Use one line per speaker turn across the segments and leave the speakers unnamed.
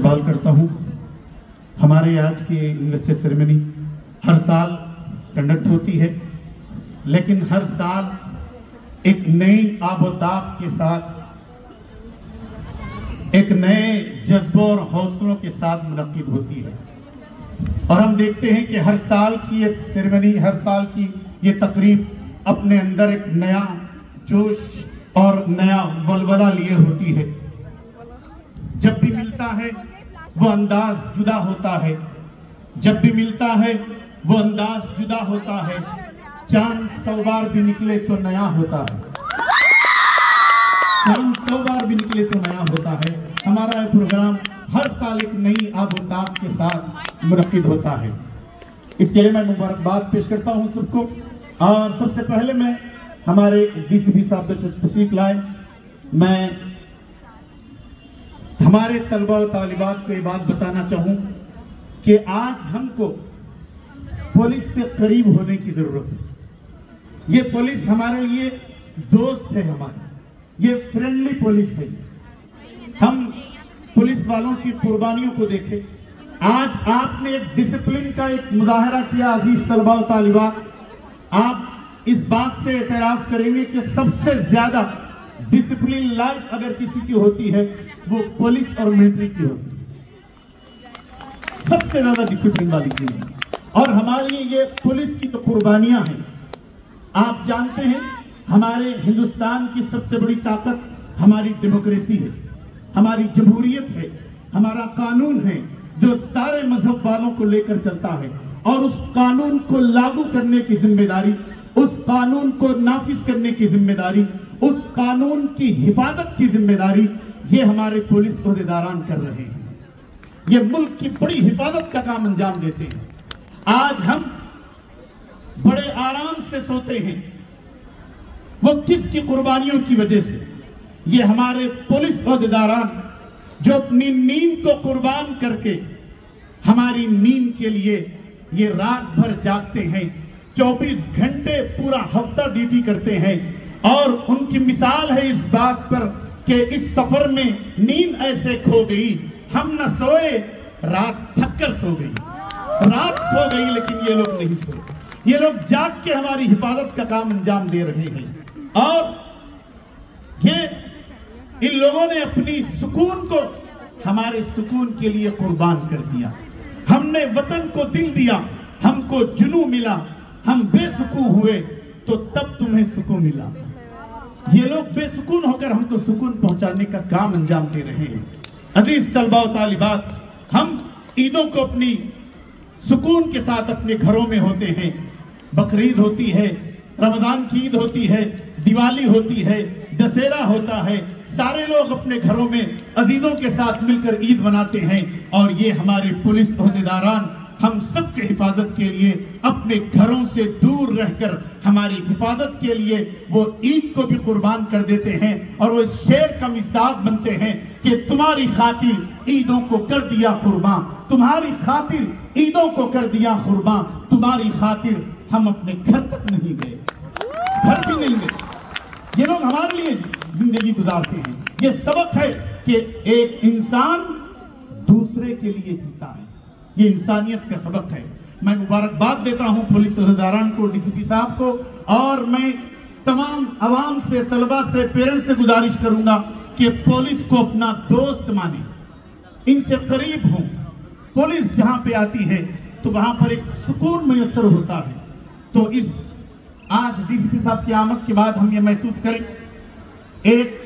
सवाल करता हूँ, हमारे आज की लेक्चर सेरेमनी हर साल कंडक्ट होती है, लेकिन हर साल एक नई आबोताब के साथ, एक नए जज्बों और हौसलों के साथ मुनक्किद होती है। और हम देखते हैं कि हर साल की ये सेरेमनी, हर साल की ये तकरीब अपने अंदर एक नया जोश और नया वलवला लिए होती है। जब भी मिलता है वो अंदाज जुदा होता है, जब भी मिलता है वो अंदाज जुदा होता है। चांद 100 बार भी निकले तो नया होता है, चांद 100 बार भी निकले तो नया होता है। हमारा ये प्रोग्राम हर साल एक नई आबोताब के साथ मुनक्किद होता है। इसके लिए मैं मुबारकबाद पेश करता हूँ सबको। और सबसे पहले मैं हमारे डीसीपी साहब को तशरीफ लाए, मैं हमारे तलबा और तालिबात को ये बात बताना चाहूँ कि आज हमको पुलिस से करीब होने की जरूरत है। ये पुलिस हमारे लिए दोस्त है, हमारे ये फ्रेंडली पुलिस है। हम पुलिस वालों की कुर्बानियों को देखें। आज आपने एक डिसिप्लिन का एक मुजाहरा किया अजीज तलबा और तालिबात। आप इस बात से एतराज करेंगे कि सबसे ज्यादा डिसिप्लिन लाइफ अगर किसी की होती है वो पुलिस और मिलिट्री की होती है, सबसे ज्यादा डिसिप्लिन वाली चीज है। और हमारे लिए ये पुलिस की तो कुर्बानियां हैं। आप जानते हैं हमारे हिंदुस्तान की सबसे बड़ी ताकत हमारी डेमोक्रेसी है, हमारी जमहूरियत है, हमारा कानून है जो सारे मजहब वालों को लेकर चलता है। और उस कानून को लागू करने की जिम्मेदारी, उस कानून को नाफिज करने की जिम्मेदारी, उस कानून की हिफाजत की जिम्मेदारी ये हमारे पुलिस ओहदेदारान कर रहे हैं। ये मुल्क की बड़ी हिफाजत का काम अंजाम देते हैं। आज हम बड़े आराम से सोते हैं, वो किसकी कुर्बानियों की वजह से? ये हमारे पुलिस ओहदेदारान जो अपनी नींद को कुर्बान करके हमारी नींद के लिए ये रात भर जागते हैं, 24 घंटे पूरा हफ्ता ड्यूटी करते हैं। और उनकी मिसाल है इस बात पर कि इस सफर में नींद ऐसे खो गई, हम न सोए, रात थककर सो गई। रात सो गई लेकिन ये लोग नहीं सोए, ये लोग जाग के हमारी हिफाजत का काम अंजाम दे रहे हैं। और ये इन लोगों ने अपनी सुकून को हमारे सुकून के लिए कुर्बान कर दिया। हमने वतन को दिल दिया, हमको जुनू मिला, हम बेसुकून हुए तो तब तुम्हें सुकून मिला। ये लोग बेसुकून होकर हमको सुकून पहुंचाने का काम अंजाम दे रहे हैं। अजीज तलबा और तालिबात, हम ईदों को अपनी सुकून के साथ अपने घरों में होते हैं। बकरीद होती है, रमजान की ईद होती है, दिवाली होती है, दशहरा होता है, सारे लोग अपने घरों में अजीजों के साथ मिलकर ईद मनाते हैं। और ये हमारे पुलिस ओहदेदारान हम सबके हिफाजत के लिए अपने घरों से दूर रहकर हमारी हिफाजत के लिए वो ईद को भी कुर्बान कर देते हैं। और वो शेर का मिजाज बनते हैं कि तुम्हारी खातिर ईदों को कर दिया कुर्बान, तुम्हारी खातिर ईदों को कर दिया कुर्बान, तुम्हारी खातिर हम अपने घर तक नहीं गए, घर भी नहीं गए। ये लोग हमारे लिए जिंदगी गुजारते हैं। ये सबक है कि एक इंसान दूसरे के लिए जीता है, ये इंसानियत का सबक है। मैं मुबारकबाद देता हूं पुलिस ओहदेदारान को, डीसीपी साहब को। और मैं तमाम आवाम से, तलबा से, पेरेंट्स से गुजारिश करूंगा कि पुलिस को अपना दोस्त माने, इनसे करीब हों। पुलिस जहां पे आती है तो वहां पर एक सुकून मुयस्सर होता है। तो इस आज डीसीपी साहब की आमद के बाद हम ये महसूस करें एक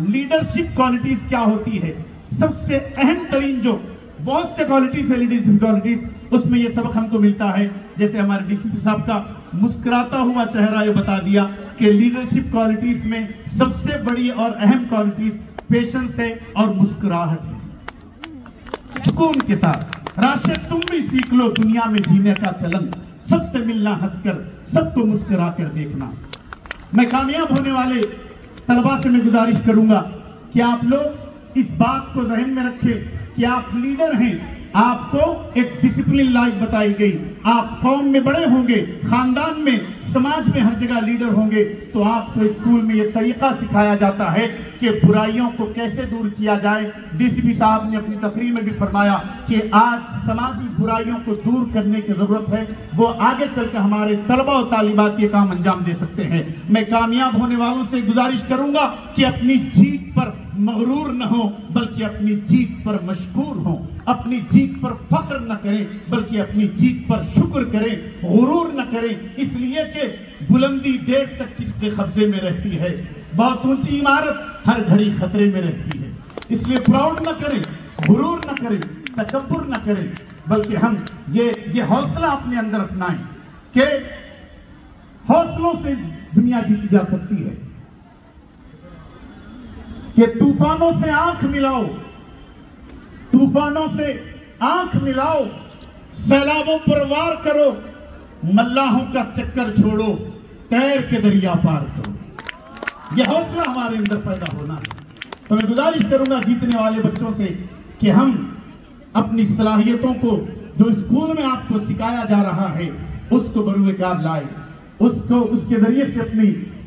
लीडरशिप क्वालिटीज क्या होती है। सबसे अहम तरीन जो बहुत से क्वालिटीज है लीडरशिप क्वालिटीज, उसमें ये सबक हमको मिलता है। जैसे हमारे डीसीपी साहब का मुस्कुराता हुआ चेहरा ये बता दिया कि लीडरशिप क्वालिटीज में सबसे बड़ी और अहम क्वालिटीज पेशेंस है और मुस्कुराहट है, सुकून के साथ। राशिद तुम भी सीख लो दुनिया में जीने का चलन, सबसे मिलना हंसकर, सबको मुस्कुरा कर देखना। मैं कामयाब होने वाले तलबा से मैं गुजारिश करूंगा कि आप लोग इस बात को जहन में रखें कि आप लीडर हैं, آپ کو ایک ڈسپلن لائف بتائی گئی. آپ قوم میں بڑے ہوں گے, خاندان میں, سماج میں ہر جگہ لیڈر ہوں گے, تو آپ کو اسکول میں یہ طریقہ سکھایا جاتا ہے کہ برائیوں کو کیسے دور کیا جائے. ڈی سی پی صاحب نے اپنی تقریر میں بھی فرمایا کہ آج سماجی برائیوں کو دور کرنے کی ضرورت ہے. وہ آگے چل کے ہمارے طلبہ و طالبات یہ کام انجام دے سکتے ہیں. میں کامیاب ہونے والوں سے گزارش کروں گا کہ اپنی جیت پر مغرور نہ ہو, بلکہ اپنی جیت پر مشکور ہوں. اپنی جیت پر فخر نہ کریں, بلکہ اپنی جیت پر شکر کریں, غرور نہ کریں. اس لیے کہ بلندی دیر تک کس کے قبضے میں رہتی ہے, بہت اونچی عمارت ہر گھڑی خطرے میں رہتی ہے. اس لیے پراؤڈ نہ کریں, غرور نہ کریں, تکبر نہ کریں, بلکہ ہم یہ حوصلہ اپنے اندر اپنائیں کہ حوصلوں سے دنیا جیتی جا سکتی ہے. کہ طوفانوں سے آنکھ ملاؤ, طوفانوں سے آنکھ ملاؤ, سیلابوں پر وار کرو, ملاحوں کا چکر چھوڑو, تیر کے دریا پار کرو. یہ حوصلہ ہمارے اندر پیدا ہونا ہے. تو میں گزارش کروں گا جیتنے والے بچوں سے کہ ہم اپنی صلاحیتوں کو جو اسکول میں آپ کو سکھایا جا رہا ہے اس کو بروئے کار لائیں, اس کے ذریعے سے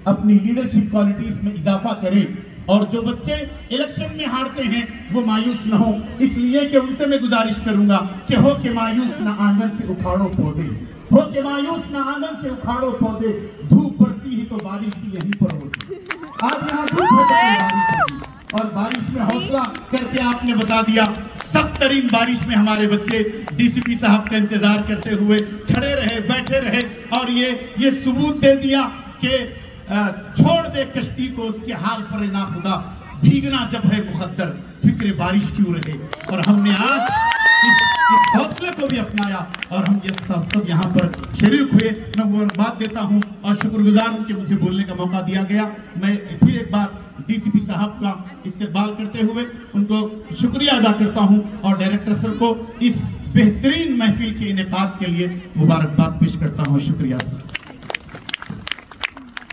اپنی لیڈرشپ کوالٹیز میں اضافہ کریں. اور جو بچے الیکشن میں ہارتے ہیں وہ مایوس نہ ہوں, اس لیے کہ ان سے میں گزارش کروں گا کہ ہو کے مایوس نہ آنگن سے اکھاڑو پودے, ہو کے مایوس نہ آنگن سے اکھاڑو پودے, دھوپ پڑتی ہی تو بارش بھی یہیں پر ہوتی. آج یہاں دھوپ ہوتی ہے, بارش ہوتی, اور بارش میں حوصلہ کر کے آپ نے بتا دیا. سخت ترین بارش میں ہمارے بچے ڈی سی پی صاحب کا انتظار کرتے ہوئے کھڑے رہے, بیٹھے رہے, اور یہ ثبوت دے دیا کہ چھوڑ دے کشتی کو اس کے حال پر نا خدا, بھیگنا جب ہے مقدر فکر بارش کیوں رہے. اور ہم نے آج اس حوصلے کو بھی اپنایا اور ہم یہ سب یہاں پر شریک ہوئے. میں مبارکباد دیتا ہوں اور شکر گزار ہوں کہ مجھے بولنے کا موقع دیا گیا. میں پھر ایک بار ڈی سی پی صاحب کا استقبال کرتے ہوئے ان کو شکریہ ادا کرتا ہوں, اور ڈائریکٹر سر کو اس بہترین محفل کے انعقاد کے لیے مبارکباد پیش کرتا ہوں. شکریہ.